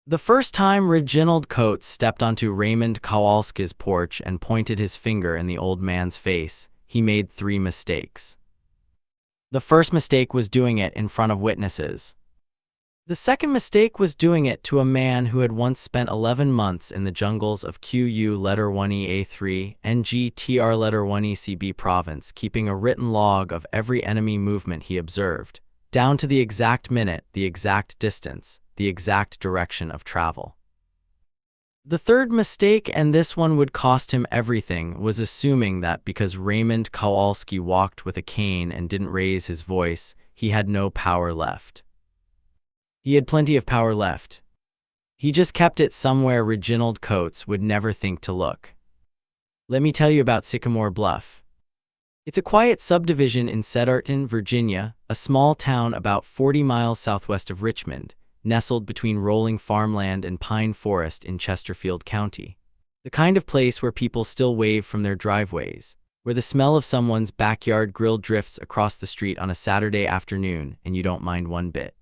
The first time Reginald Coates stepped onto Raymond Kowalski's porch and pointed his finger in the old man's face, he made 3 mistakes. The first mistake was doing it in front of witnesses. The second mistake was doing it to a man who had once spent 11 months in the jungles of QU letter 1EA3 NGTR letter 1ECB province, keeping a written log of every enemy movement he observed, down to the exact minute, the exact distance, the exact direction of travel. The third mistake, and this one would cost him everything, was assuming that because Raymond Kowalski walked with a cane and didn't raise his voice, he had no power left. He had plenty of power left. He just kept it somewhere Reginald Coates would never think to look. Let me tell you about Sycamore Bluff. It's a quiet subdivision in Cedarton, Virginia, a small town about 40 miles southwest of Richmond, nestled between rolling farmland and pine forest in Chesterfield County. The kind of place where people still wave from their driveways, where the smell of someone's backyard grill drifts across the street on a Saturday afternoon and you don't mind one bit.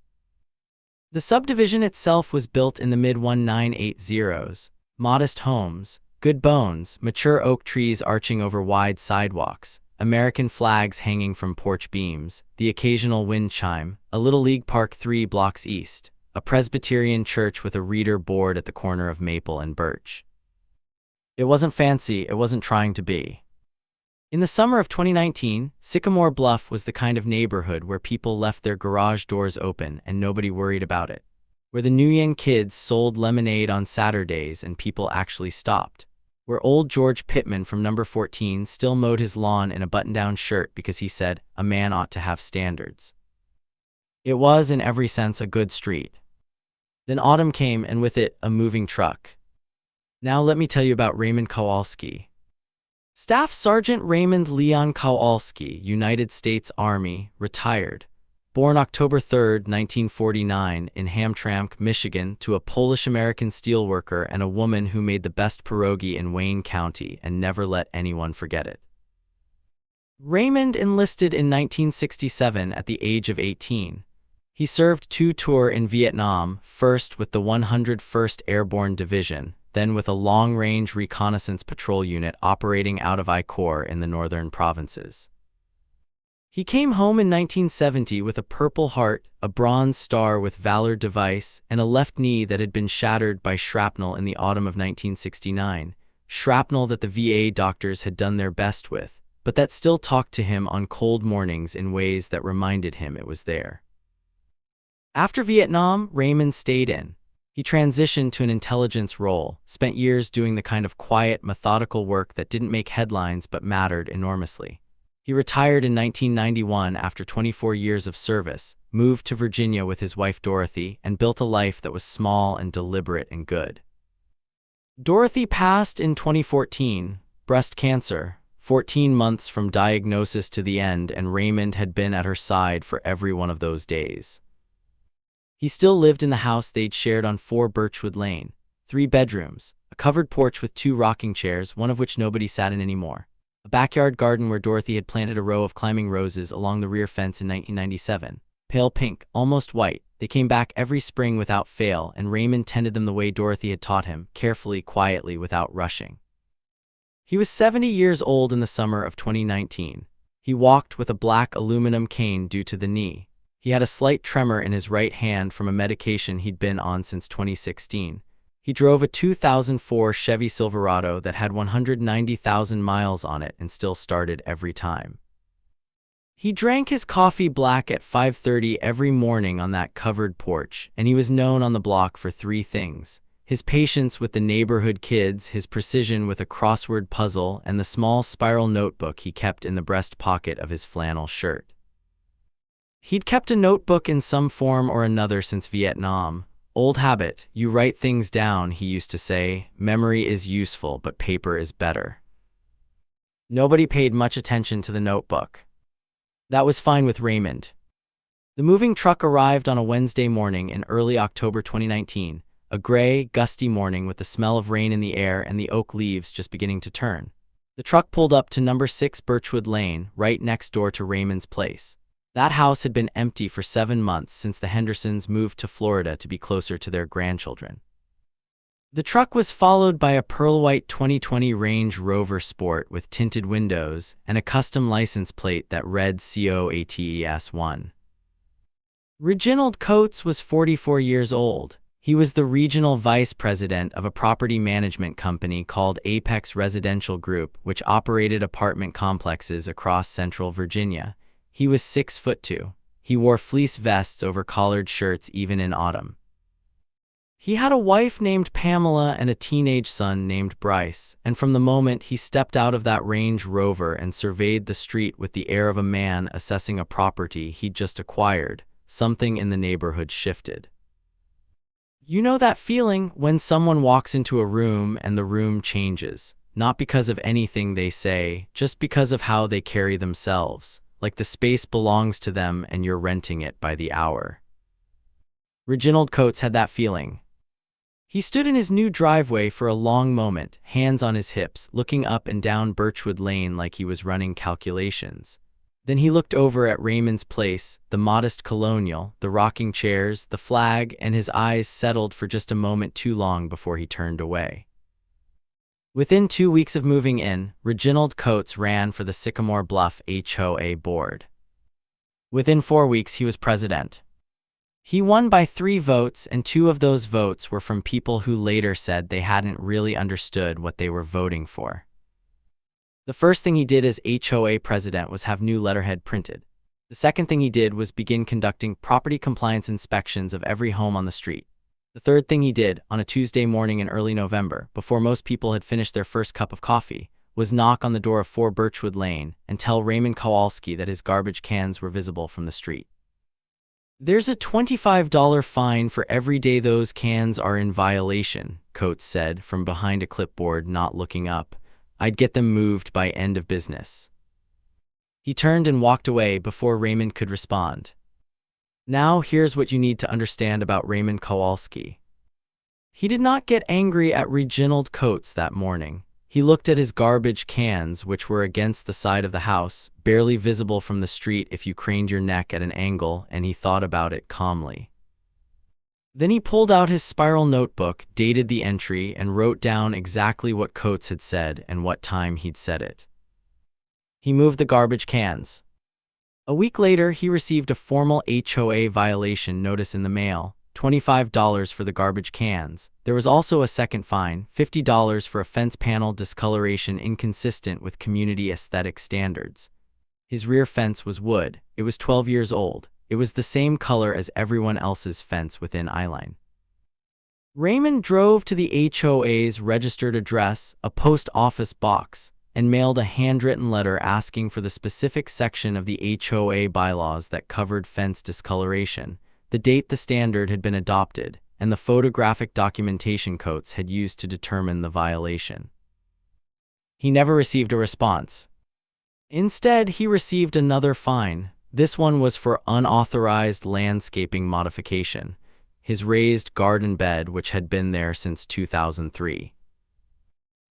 The subdivision itself was built in the mid-1980s. Modest homes, good bones, mature oak trees arching over wide sidewalks, American flags hanging from porch beams, the occasional wind chime, a Little League park 3 blocks east, a Presbyterian church with a reader board at the corner of Maple and Birch. It wasn't fancy, it wasn't trying to be. In the summer of 2019, Sycamore Bluff was the kind of neighborhood where people left their garage doors open and nobody worried about it, where the New Yen kids sold lemonade on Saturdays and people actually stopped, where old George Pittman from number 14 still mowed his lawn in a button-down shirt because he said a man ought to have standards. It was, in every sense, a good street. Then autumn came, and with it, a moving truck. Now let me tell you about Raymond Kowalski. Staff Sergeant Raymond Leon Kowalski, United States Army, retired. Born October 3, 1949, in Hamtramck, Michigan, to a Polish-American steelworker and a woman who made the best pierogi in Wayne County and never let anyone forget it. Raymond enlisted in 1967 at the age of 18. He served 2 tours in Vietnam, first with the 101st Airborne Division, then with a long-range reconnaissance patrol unit operating out of I Corps in the northern provinces. He came home in 1970 with a Purple Heart, a Bronze Star with Valor device, and a left knee that had been shattered by shrapnel in the autumn of 1969, shrapnel that the VA doctors had done their best with, but that still talked to him on cold mornings in ways that reminded him it was there. After Vietnam, Raymond stayed in. He transitioned to an intelligence role, spent years doing the kind of quiet, methodical work that didn't make headlines but mattered enormously. He retired in 1991 after 24 years of service, moved to Virginia with his wife Dorothy, and built a life that was small and deliberate and good. Dorothy passed in 2014, breast cancer, 14 months from diagnosis to the end, and Raymond had been at her side for every one of those days. He still lived in the house they'd shared on 4 Birchwood Lane, 3 bedrooms, a covered porch with 2 rocking chairs, one of which nobody sat in anymore, a backyard garden where Dorothy had planted a row of climbing roses along the rear fence in 1997, pale pink, almost white. They came back every spring without fail, and Raymond tended them the way Dorothy had taught him, carefully, quietly, without rushing. He was 70 years old in the summer of 2019. He walked with a black aluminum cane due to the knee. He had a slight tremor in his right hand from a medication he'd been on since 2016. He drove a 2004 Chevy Silverado that had 190,000 miles on it and still started every time. He drank his coffee black at 5:30 every morning on that covered porch, and he was known on the block for 3 things: his patience with the neighborhood kids, his precision with a crossword puzzle, and the small spiral notebook he kept in the breast pocket of his flannel shirt. He'd kept a notebook in some form or another since Vietnam. Old habit, you write things down, he used to say. Memory is useful, but paper is better. Nobody paid much attention to the notebook. That was fine with Raymond. The moving truck arrived on a Wednesday morning in early October 2019, a gray, gusty morning with the smell of rain in the air and the oak leaves just beginning to turn. The truck pulled up to number 6 Birchwood Lane, right next door to Raymond's place. That house had been empty for 7 months since the Hendersons moved to Florida to be closer to their grandchildren. The truck was followed by a pearl-white 2020 Range Rover Sport with tinted windows and a custom license plate that read COATES1. Reginald Coates was 44 years old. He was the regional vice president of a property management company called Apex Residential Group, which operated apartment complexes across central Virginia. He was 6'2". He wore fleece vests over collared shirts even in autumn. He had a wife named Pamela and a teenage son named Bryce, and from the moment he stepped out of that Range Rover and surveyed the street with the air of a man assessing a property he'd just acquired, something in the neighborhood shifted. You know that feeling when someone walks into a room and the room changes, not because of anything they say, just because of how they carry themselves, like the space belongs to them and you're renting it by the hour. Reginald Coates had that feeling. He stood in his new driveway for a long moment, hands on his hips, looking up and down Birchwood Lane like he was running calculations. Then he looked over at Raymond's place, the modest colonial, the rocking chairs, the flag, and his eyes settled for just a moment too long before he turned away. Within 2 weeks of moving in, Reginald Coates ran for the Sycamore Bluff HOA board. Within 4 weeks, he was president. He won by 3 votes, and 2 of those votes were from people who later said they hadn't really understood what they were voting for. The first thing he did as HOA president was have new letterhead printed. The second thing he did was begin conducting property compliance inspections of every home on the street. The third thing he did, on a Tuesday morning in early November, before most people had finished their first cup of coffee, was knock on the door of 4 Birchwood Lane and tell Raymond Kowalski that his garbage cans were visible from the street. "There's a $25 fine for every day those cans are in violation," Coates said from behind a clipboard, not looking up. "I'd get them moved by end of business." He turned and walked away before Raymond could respond. Now here's what you need to understand about Raymond Kowalski. He did not get angry at Reginald Coates that morning. He looked at his garbage cans, which were against the side of the house, barely visible from the street if you craned your neck at an angle, and he thought about it calmly. Then he pulled out his spiral notebook, dated the entry, and wrote down exactly what Coates had said and what time he'd said it. He moved the garbage cans. A week later, he received a formal HOA violation notice in the mail, $25 for the garbage cans. There was also a second fine, $50 for a fence panel discoloration inconsistent with community aesthetic standards. His rear fence was wood. It was 12 years old. It was the same color as everyone else's fence within eyeline. Raymond drove to the HOA's registered address, a post office box, and mailed a handwritten letter asking for the specific section of the HOA bylaws that covered fence discoloration, the date the standard had been adopted, and the photographic documentation Coates had used to determine the violation. He never received a response. Instead, he received another fine. This one was for unauthorized landscaping modification, his raised garden bed which had been there since 2003.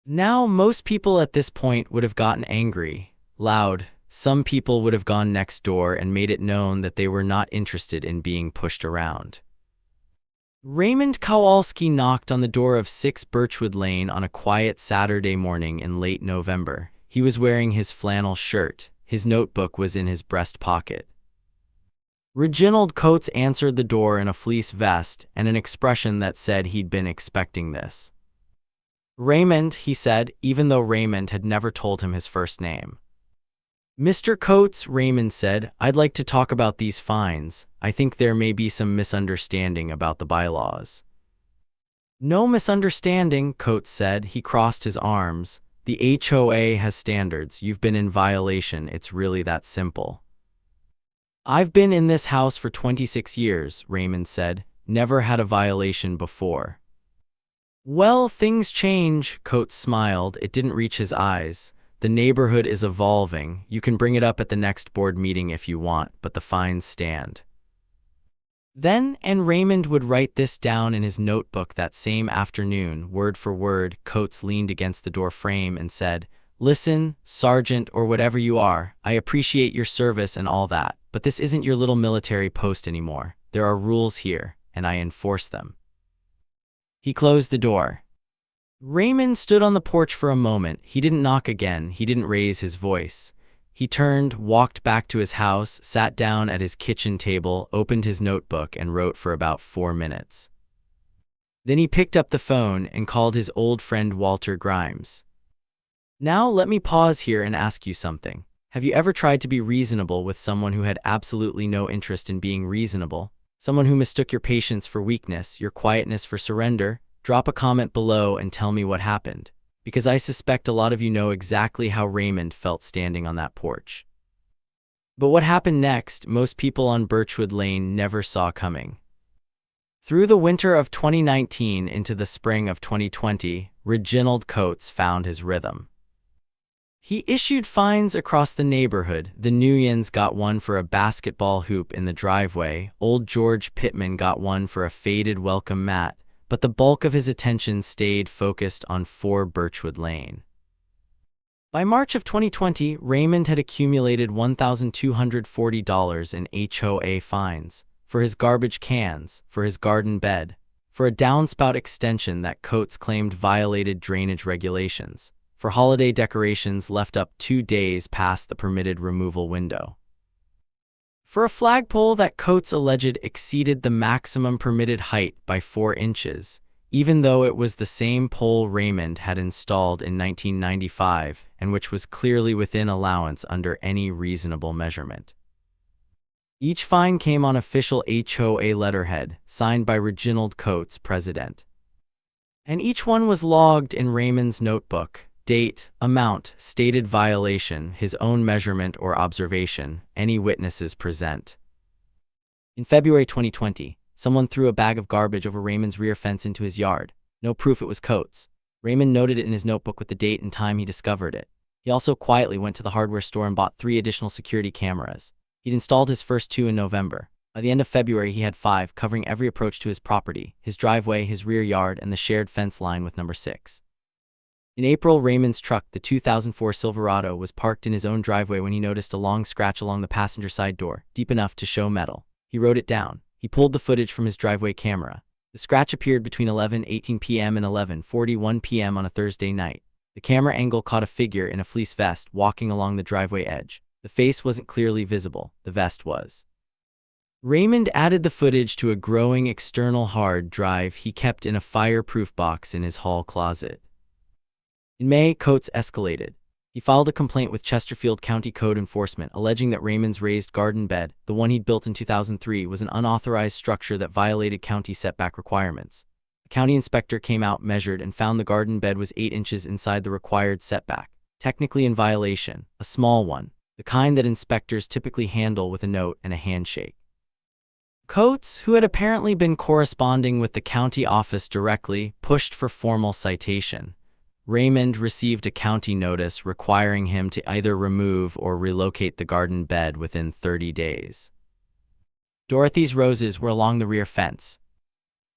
Now, most people at this point would have gotten angry, loud. Some people would have gone next door and made it known that they were not interested in being pushed around. Raymond Kowalski knocked on the door of 6 Birchwood Lane on a quiet Saturday morning in late November. He was wearing his flannel shirt. His notebook was in his breast pocket. Reginald Coates answered the door in a fleece vest and an expression that said he'd been expecting this. "Raymond," he said, even though Raymond had never told him his first name. "Mr. Coates," Raymond said, "I'd like to talk about these fines. I think there may be some misunderstanding about the bylaws." "No misunderstanding," Coates said. He crossed his arms. "The HOA has standards. You've been in violation. It's really that simple." "I've been in this house for 26 years, Raymond said. "Never had a violation before." "Well, things change," Coates smiled. It didn't reach his eyes. "The neighborhood is evolving. You can bring it up at the next board meeting if you want, but the fines stand." Then, and Raymond would write this down in his notebook that same afternoon, word for word. Coates leaned against the door frame and said, "Listen, Sergeant or whatever you are, I appreciate your service and all that, but this isn't your little military post anymore. There are rules here, and I enforce them." He closed the door. Raymond stood on the porch for a moment. He didn't knock again. He didn't raise his voice. He turned, walked back to his house, sat down at his kitchen table, opened his notebook, and wrote for about 4 minutes. Then he picked up the phone and called his old friend Walter Grimes. "Now let me pause here and ask you something. Have you ever tried to be reasonable with someone who had absolutely no interest in being reasonable? Someone who mistook your patience for weakness, your quietness for surrender? Drop a comment below and tell me what happened, because I suspect a lot of you know exactly how Raymond felt standing on that porch." But what happened next, most people on Birchwood Lane never saw coming. Through the winter of 2019 into the spring of 2020, Reginald Coates found his rhythm. He issued fines across the neighborhood. The Nuyens got one for a basketball hoop in the driveway. Old George Pittman got one for a faded welcome mat. But the bulk of his attention stayed focused on 4 Birchwood Lane. By March of 2020, Raymond had accumulated $1,240 in HOA fines for his garbage cans, for his garden bed, for a downspout extension that Coates claimed violated drainage regulations, for holiday decorations left up 2 days past the permitted removal window, for a flagpole that Coates alleged exceeded the maximum permitted height by 4 inches, even though it was the same pole Raymond had installed in 1995 and which was clearly within allowance under any reasonable measurement. Each fine came on official HOA letterhead, signed by Reginald Coates, president. And each one was logged in Raymond's notebook. Date, amount, stated violation, his own measurement or observation, any witnesses present. In February 2020, someone threw a bag of garbage over Raymond's rear fence into his yard. No proof it was Coates. Raymond noted it in his notebook with the date and time he discovered it. He also quietly went to the hardware store and bought 3 additional security cameras. He'd installed his first 2 in November. By the end of February, he had 5, covering every approach to his property, his driveway, his rear yard, and the shared fence line with number 6. In April, Raymond's truck, the 2004 Silverado, was parked in his own driveway when he noticed a long scratch along the passenger side door, deep enough to show metal. He wrote it down. He pulled the footage from his driveway camera. The scratch appeared between 11:18 p.m. and 11:41 p.m. on a Thursday night. The camera angle caught a figure in a fleece vest walking along the driveway edge. The face wasn't clearly visible. The vest was. Raymond added the footage to a growing external hard drive he kept in a fireproof box in his hall closet. In May, Coates escalated. He filed a complaint with Chesterfield County Code Enforcement, alleging that Raymond's raised garden bed, the one he'd built in 2003, was an unauthorized structure that violated county setback requirements. A county inspector came out, measured, and found the garden bed was 8 inches inside the required setback, technically in violation, a small one, the kind that inspectors typically handle with a note and a handshake. Coates, who had apparently been corresponding with the county office directly, pushed for formal citation. Raymond received a county notice requiring him to either remove or relocate the garden bed within 30 days. Dorothy's roses were along the rear fence.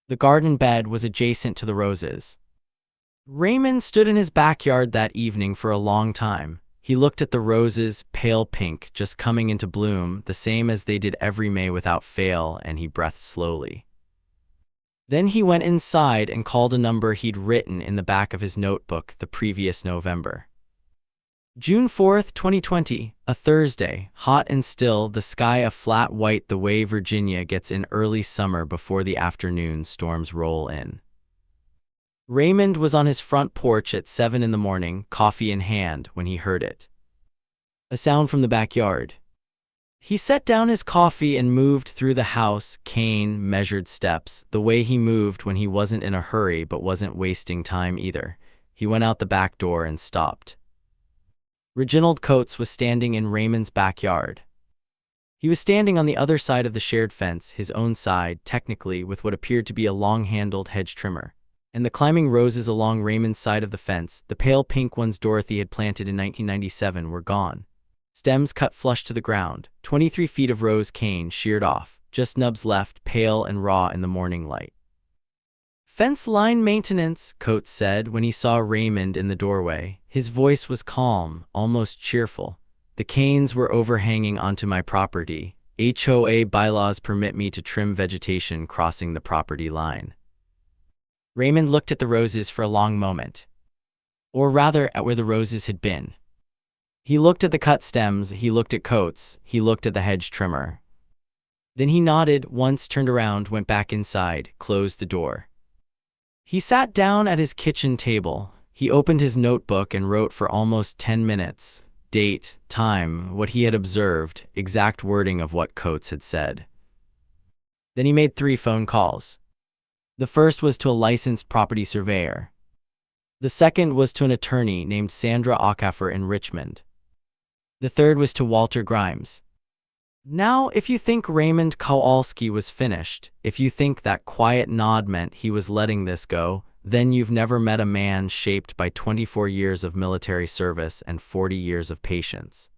The garden bed was adjacent to the roses. Raymond stood in his backyard that evening for a long time. He looked at the roses, pale pink, just coming into bloom, the same as they did every May without fail, and he breathed slowly. Then he went inside and called a number he'd written in the back of his notebook the previous November. June 4th, 2020, a Thursday, hot and still, the sky a flat white the way Virginia gets in early summer before the afternoon storms roll in. Raymond was on his front porch at 7 in the morning, coffee in hand, when he heard it. A sound from the backyard. He set down his coffee and moved through the house, cane, measured steps, the way he moved when he wasn't in a hurry but wasn't wasting time either. He went out the back door and stopped. Reginald Coates was standing in Raymond's backyard. He was standing on the other side of the shared fence, his own side, technically, with what appeared to be a long-handled hedge trimmer. And the climbing roses along Raymond's side of the fence, the pale pink ones Dorothy had planted in 1997, were gone. Stems cut flush to the ground, 23 feet of rose cane sheared off, just nubs left, pale and raw in the morning light. "Fence line maintenance," Coates said when he saw Raymond in the doorway. His voice was calm, almost cheerful. "The canes were overhanging onto my property. HOA bylaws permit me to trim vegetation crossing the property line." Raymond looked at the roses for a long moment. Or rather, at where the roses had been. He looked at the cut stems, he looked at Coates, he looked at the hedge trimmer. Then he nodded, once turned around, went back inside, closed the door. He sat down at his kitchen table. He opened his notebook and wrote for almost 10 minutes. Date, time, what he had observed, exact wording of what Coates had said. Then he made 3 phone calls. The first was to a licensed property surveyor. The second was to an attorney named Sandra Ockafer in Richmond. The third was to Walter Grimes. Now, if you think Raymond Kowalski was finished, if you think that quiet nod meant he was letting this go, then you've never met a man shaped by 24 years of military service and 40 years of patience.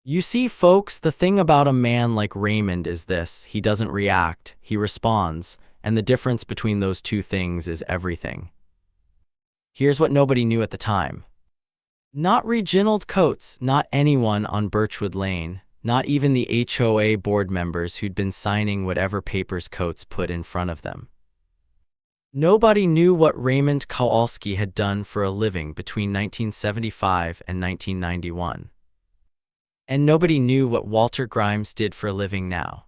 You see, folks, the thing about a man like Raymond is this: he doesn't react, he responds, and the difference between those two things is everything. Here's what nobody knew at the time. Not Reginald Coates, not anyone on Birchwood Lane, not even the HOA board members who'd been signing whatever papers Coates put in front of them. Nobody knew what Raymond Kowalski had done for a living between 1975 and 1991. And nobody knew what Walter Grimes did for a living now.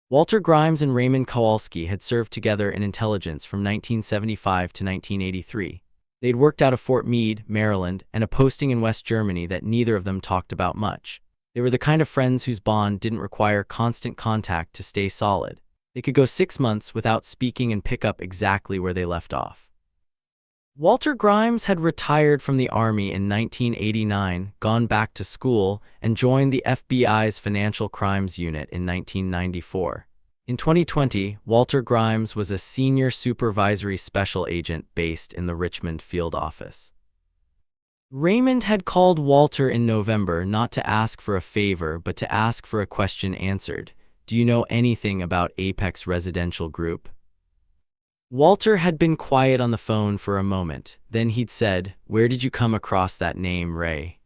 Walter Grimes and Raymond Kowalski had served together in intelligence from 1975 to 1983. They'd worked out of Fort Meade, Maryland, and a posting in West Germany that neither of them talked about much. They were the kind of friends whose bond didn't require constant contact to stay solid. They could go 6 months without speaking and pick up exactly where they left off. Walter Grimes had retired from the Army in 1989, gone back to school, and joined the FBI's Financial Crimes Unit in 1994. In 2020, Walter Grimes was a senior supervisory special agent based in the Richmond field office. Raymond had called Walter in November not to ask for a favor but to ask for a question answered. Do you know anything about Apex Residential Group? Walter had been quiet on the phone for a moment. Then he'd said, "Where did you come across that name, Ray?"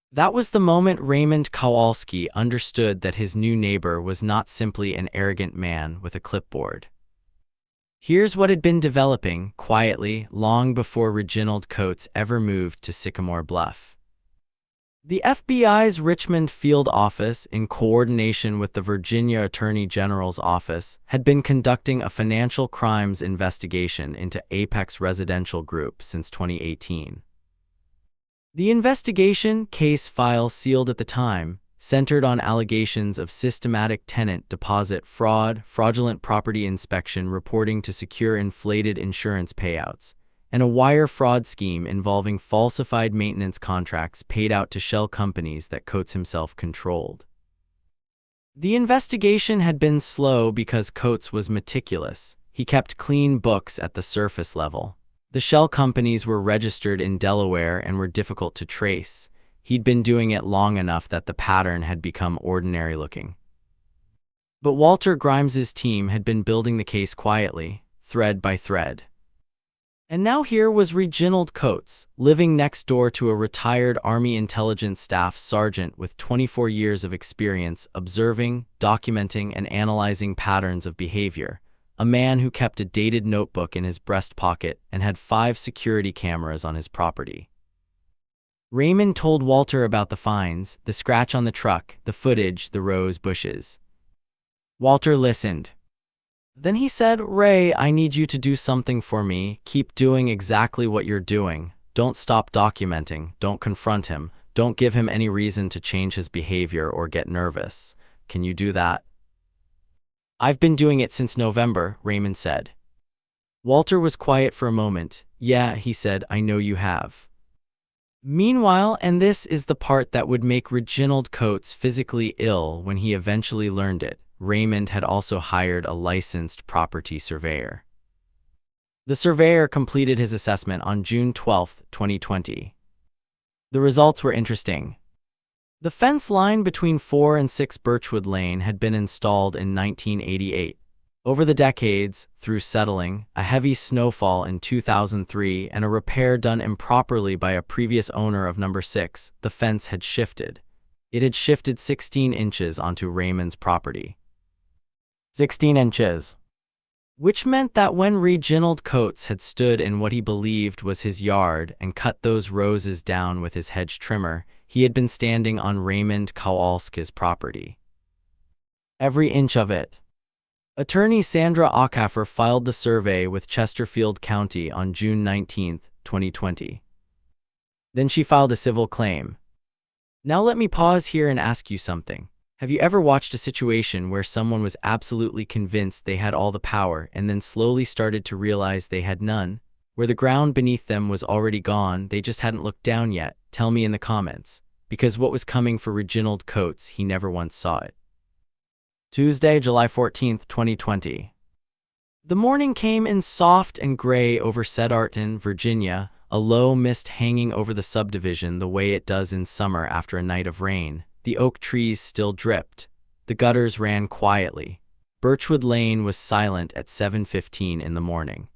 That was the moment Raymond Kowalski understood that his new neighbor was not simply an arrogant man with a clipboard. Here's what had been developing, quietly, long before Reginald Coates ever moved to Sycamore Bluff. The FBI's Richmond field office, in coordination with the Virginia Attorney General's office, had been conducting a financial crimes investigation into Apex Residential Group since 2018. The investigation, case file sealed at the time, centered on allegations of systematic tenant deposit fraud, fraudulent property inspection reporting to secure inflated insurance payouts, and a wire fraud scheme involving falsified maintenance contracts paid out to shell companies that Coates himself controlled. The investigation had been slow because Coates was meticulous. He kept clean books at the surface level. The shell companies were registered in Delaware and were difficult to trace. He'd been doing it long enough that the pattern had become ordinary looking. But Walter Grimes's team had been building the case quietly, thread by thread. And now here was Reginald Coates, living next door to a retired Army intelligence staff sergeant with 24 years of experience observing, documenting, and analyzing patterns of behavior. A man who kept a dated notebook in his breast pocket and had 5 security cameras on his property. Raymond told Walter about the finds, the scratch on the truck, the footage, the rose bushes. Walter listened. Then he said, "Ray, I need you to do something for me. Keep doing exactly what you're doing. Don't stop documenting. Don't confront him. Don't give him any reason to change his behavior or get nervous. Can you do that?" "I've been doing it since November," Raymond said. Walter was quiet for a moment. "Yeah," he said, "I know you have." Meanwhile, and this is the part that would make Reginald Coates physically ill when he eventually learned it, Raymond had also hired a licensed property surveyor. The surveyor completed his assessment on June 12, 2020. The results were interesting. The fence line between 4 and 6 Birchwood Lane had been installed in 1988. Over the decades, through settling, a heavy snowfall in 2003, and a repair done improperly by a previous owner of number 6, the fence had shifted. It had shifted 16 inches onto Raymond's property. 16 inches. which meant that when Reginald Coates had stood in what he believed was his yard and cut those roses down with his hedge trimmer, he had been standing on Raymond Kowalski's property. Every inch of it. Attorney Sandra Acaffer filed the survey with Chesterfield County on June 19, 2020. Then she filed a civil claim. Now let me pause here and ask you something. Have you ever watched a situation where someone was absolutely convinced they had all the power and then slowly started to realize they had none? Where the ground beneath them was already gone, they just hadn't looked down yet? Tell me in the comments. Because what was coming for Reginald Coates, he never once saw it. Tuesday, July 14, 2020. The morning came in soft and gray over Cedarton, Virginia, a low mist hanging over the subdivision the way it does in summer after a night of rain. The oak trees still dripped. The gutters ran quietly. Birchwood Lane was silent at 7:15 in the morning.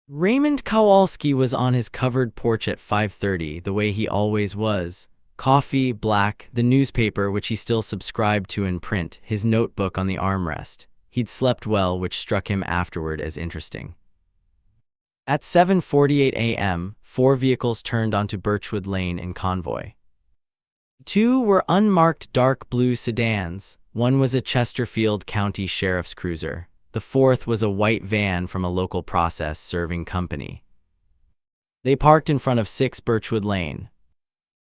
Raymond Kowalski was on his covered porch at 5:30, the way he always was. Coffee, black, the newspaper which he still subscribed to in print, his notebook on the armrest. He'd slept well, which struck him afterward as interesting. At 7:48 a.m., 4 vehicles turned onto Birchwood Lane in convoy. 2 were unmarked dark blue sedans, 1 was a Chesterfield County Sheriff's cruiser, the 4th was a white van from a local process-serving company. They parked in front of 6 Birchwood Lane.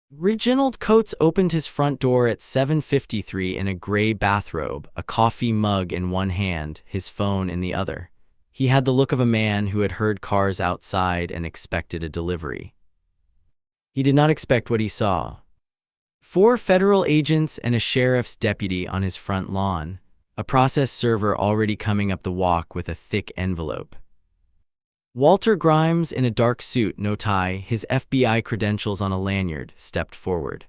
Reginald Coates opened his front door at 7:53 in a gray bathrobe, a coffee mug in one hand, his phone in the other. He had the look of a man who had heard cars outside and expected a delivery. He did not expect what he saw. 4 federal agents and a sheriff's deputy on his front lawn, a process server already coming up the walk with a thick envelope. Walter Grimes, in a dark suit, no tie, his FBI credentials on a lanyard, stepped forward.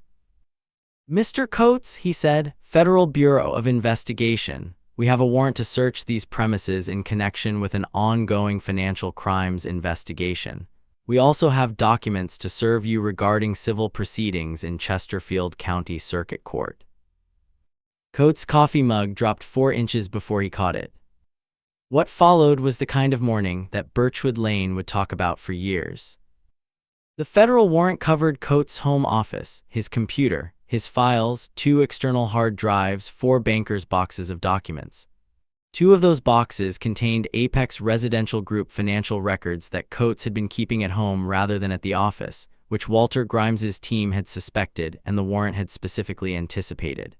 "Mr. Coates," he said, "Federal Bureau of Investigation. We have a warrant to search these premises in connection with an ongoing financial crimes investigation. We also have documents to serve you regarding civil proceedings in Chesterfield County Circuit Court." Coates' coffee mug dropped 4 inches before he caught it. What followed was the kind of morning that Birchwood Lane would talk about for years. The federal warrant covered Coates' home office, his computer, his files, 2 external hard drives, 4 bankers' boxes of documents. 2 of those boxes contained Apex Residential Group financial records that Coates had been keeping at home rather than at the office, which Walter Grimes's team had suspected and the warrant had specifically anticipated.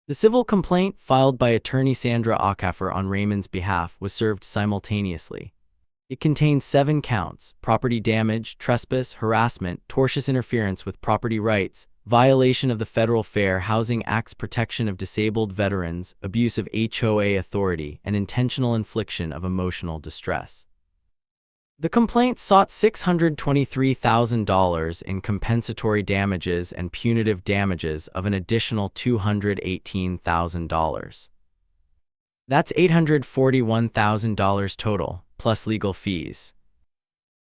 The civil complaint, filed by attorney Sandra Acaffer on Raymond's behalf, was served simultaneously. It contained 7 counts: property damage, trespass, harassment, tortious interference with property rights, violation of the Federal Fair Housing Act's protection of disabled veterans, abuse of HOA authority, and intentional infliction of emotional distress. The complaint sought $623,000 in compensatory damages and punitive damages of an additional $218,000. That's $841,000 total, plus legal fees.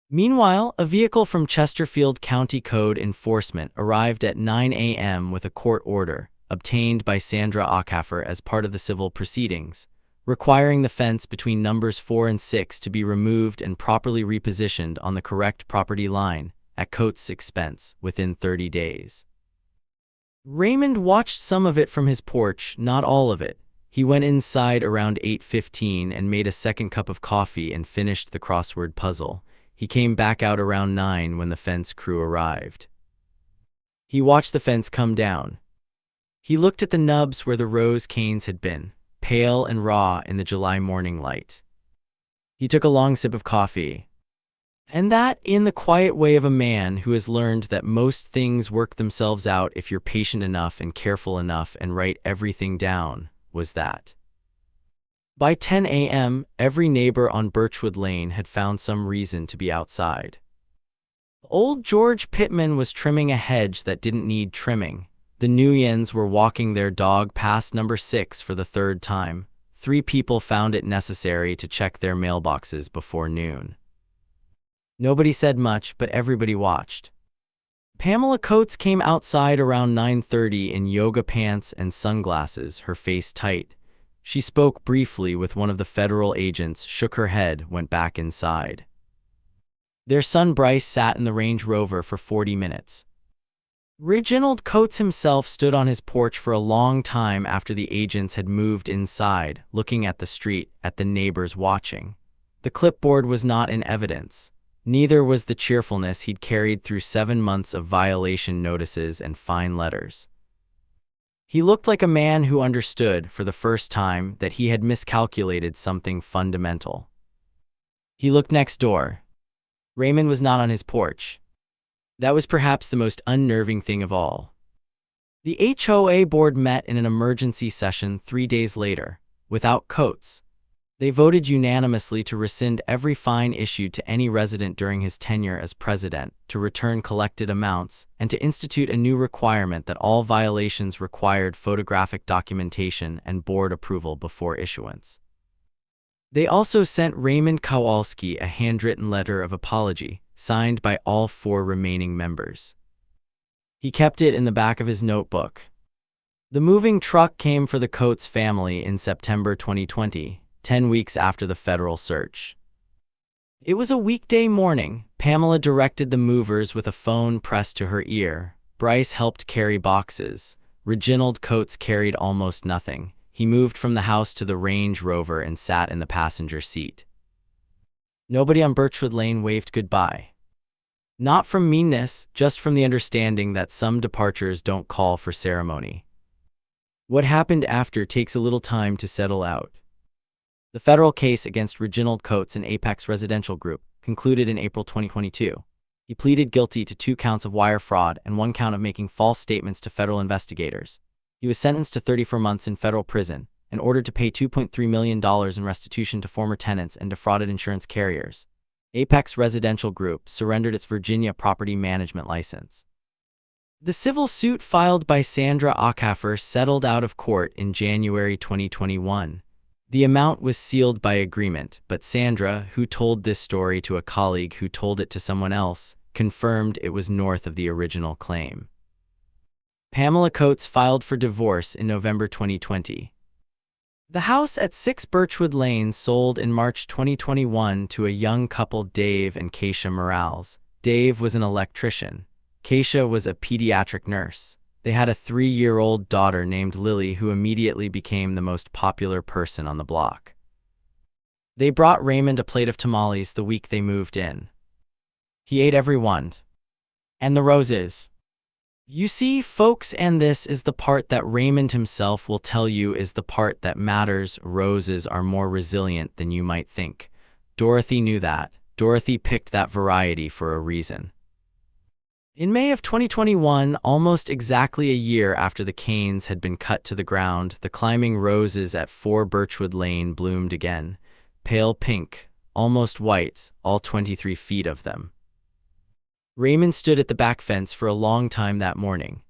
Meanwhile, a vehicle from Chesterfield County Code Enforcement arrived at 9 a.m. with a court order, obtained by Sandra Acaffer as part of the civil proceedings, requiring the fence between numbers 4 and 6 to be removed and properly repositioned on the correct property line, at Coates' expense, within 30 days. Raymond watched some of it from his porch, not all of it. He went inside around 8:15 and made a second cup of coffee and finished the crossword puzzle. He came back out around 9 when the fence crew arrived. He watched the fence come down. He looked at the nubs where the rose canes had been, pale and raw in the July morning light. He took a long sip of coffee. And that, in the quiet way of a man who has learned that most things work themselves out if you're patient enough and careful enough and write everything down, was that. By 10 a.m., every neighbor on Birchwood Lane had found some reason to be outside. Old George Pittman was trimming a hedge that didn't need trimming. The Nguyens were walking their dog past number 6 for the 3rd time. 3 people found it necessary to check their mailboxes before noon. Nobody said much, but everybody watched. Pamela Coates came outside around 9:30 in yoga pants and sunglasses, her face tight. She spoke briefly with one of the federal agents, shook her head, went back inside. Their son Bryce sat in the Range Rover for 40 minutes. Reginald Coates himself stood on his porch for a long time after the agents had moved inside, looking at the street, at the neighbors watching. The clipboard was not in evidence. Neither was the cheerfulness he'd carried through 7 months of violation notices and fine letters. He looked like a man who understood, for the first time, that he had miscalculated something fundamental. He looked next door. Raymond was not on his porch. That was perhaps the most unnerving thing of all. The HOA board met in an emergency session 3 days later, without Coates. They voted unanimously to rescind every fine issued to any resident during his tenure as president, to return collected amounts, and to institute a new requirement that all violations required photographic documentation and board approval before issuance. They also sent Raymond Kowalski a handwritten letter of apology, signed by all 4 remaining members. He kept it in the back of his notebook. The moving truck came for the Coates family in September 2020, 10 weeks after the federal search. It was a weekday morning. Pamela directed the movers with a phone pressed to her ear. Bryce helped carry boxes. Reginald Coates carried almost nothing. He moved from the house to the Range Rover and sat in the passenger seat. Nobody on Birchwood Lane waved goodbye. Not from meanness, just from the understanding that some departures don't call for ceremony. What happened after takes a little time to settle out. The federal case against Reginald Coates and Apex Residential Group concluded in April 2022. He pleaded guilty to 2 counts of wire fraud and 1 count of making false statements to federal investigators. He was sentenced to 34 months in federal prison and ordered to pay $2.3 million in restitution to former tenants and defrauded insurance carriers. Apex Residential Group surrendered its Virginia property management license. The civil suit filed by Sandra Acaffer settled out of court in January 2021. The amount was sealed by agreement, but Sandra, who told this story to a colleague who told it to someone else, confirmed it was north of the original claim. Pamela Coates filed for divorce in November 2020. The house at 6 Birchwood Lane sold in March 2021 to a young couple, Dave and Keisha Morales. Dave was an electrician. Keisha was a pediatric nurse. They had a 3-year-old daughter named Lily who immediately became the most popular person on the block. They brought Raymond a plate of tamales the week they moved in. He ate every one. And the roses. You see, folks, and this is the part that Raymond himself will tell you is the part that matters. Roses are more resilient than you might think. Dorothy knew that. Dorothy picked that variety for a reason. In May of 2021, almost exactly a year after the canes had been cut to the ground, the climbing roses at 4 Birchwood Lane bloomed again. Pale pink, almost white, all 23 feet of them. Raymond stood at the back fence for a long time that morning.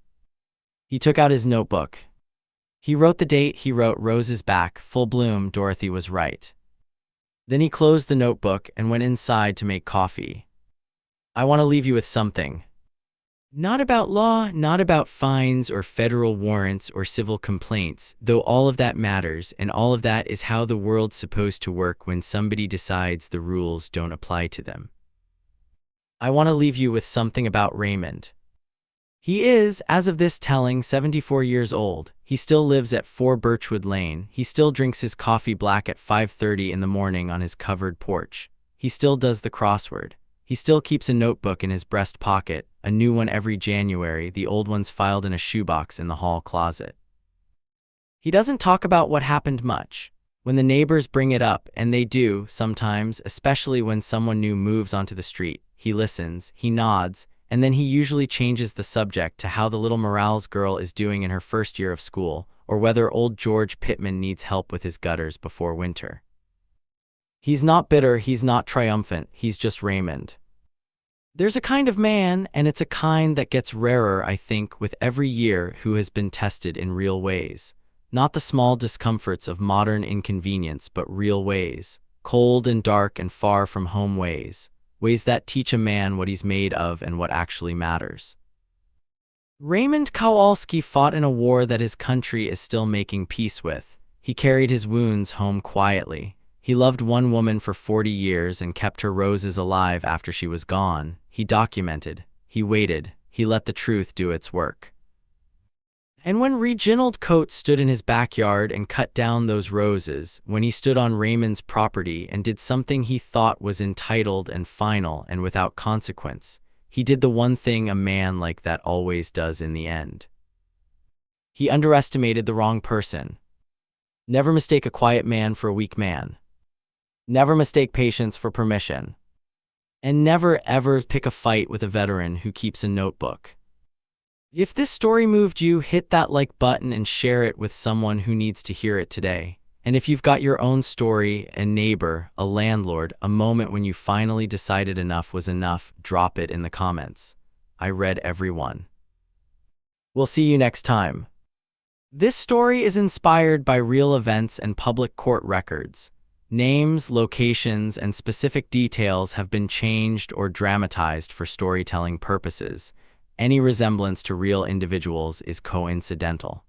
He took out his notebook. He wrote the date. He wrote roses back, full bloom. Dorothy was right. Then he closed the notebook and went inside to make coffee. I want to leave you with something. Not about law, not about fines or federal warrants or civil complaints, though all of that matters, and all of that is how the world's supposed to work when somebody decides the rules don't apply to them. I want to leave you with something about Raymond. He is, as of this telling, 74 years old. He still lives at 4 Birchwood Lane. He still drinks his coffee black at 5:30 in the morning on his covered porch. He still does the crossword. He still keeps a notebook in his breast pocket, a new one every January, the old ones filed in a shoebox in the hall closet. He doesn't talk about what happened much. When the neighbors bring it up, and they do sometimes, especially when someone new moves onto the street, he listens, he nods, and then he usually changes the subject to how the little Morales girl is doing in her first year of school, or whether old George Pittman needs help with his gutters before winter. He's not bitter, he's not triumphant, he's just Raymond. There's a kind of man, and it's a kind that gets rarer, I think, with every year, who has been tested in real ways. Not the small discomforts of modern inconvenience, but real ways. Cold and dark and far from home ways. Ways that teach a man what he's made of and what actually matters. Raymond Kowalski fought in a war that his country is still making peace with. He carried his wounds home quietly. He loved one woman for 40 years and kept her roses alive after she was gone. He documented. He waited. He let the truth do its work. And when Reginald Coates stood in his backyard and cut down those roses, when he stood on Raymond's property and did something he thought was entitled and final and without consequence, he did the one thing a man like that always does in the end. He underestimated the wrong person. Never mistake a quiet man for a weak man. Never mistake patience for permission. And never ever pick a fight with a veteran who keeps a notebook. If this story moved you, hit that like button and share it with someone who needs to hear it today. And if you've got your own story, a neighbor, a landlord, a moment when you finally decided enough was enough, drop it in the comments. I read every one. We'll see you next time. This story is inspired by real events and public court records. Names, locations, and specific details have been changed or dramatized for storytelling purposes. Any resemblance to real individuals is coincidental.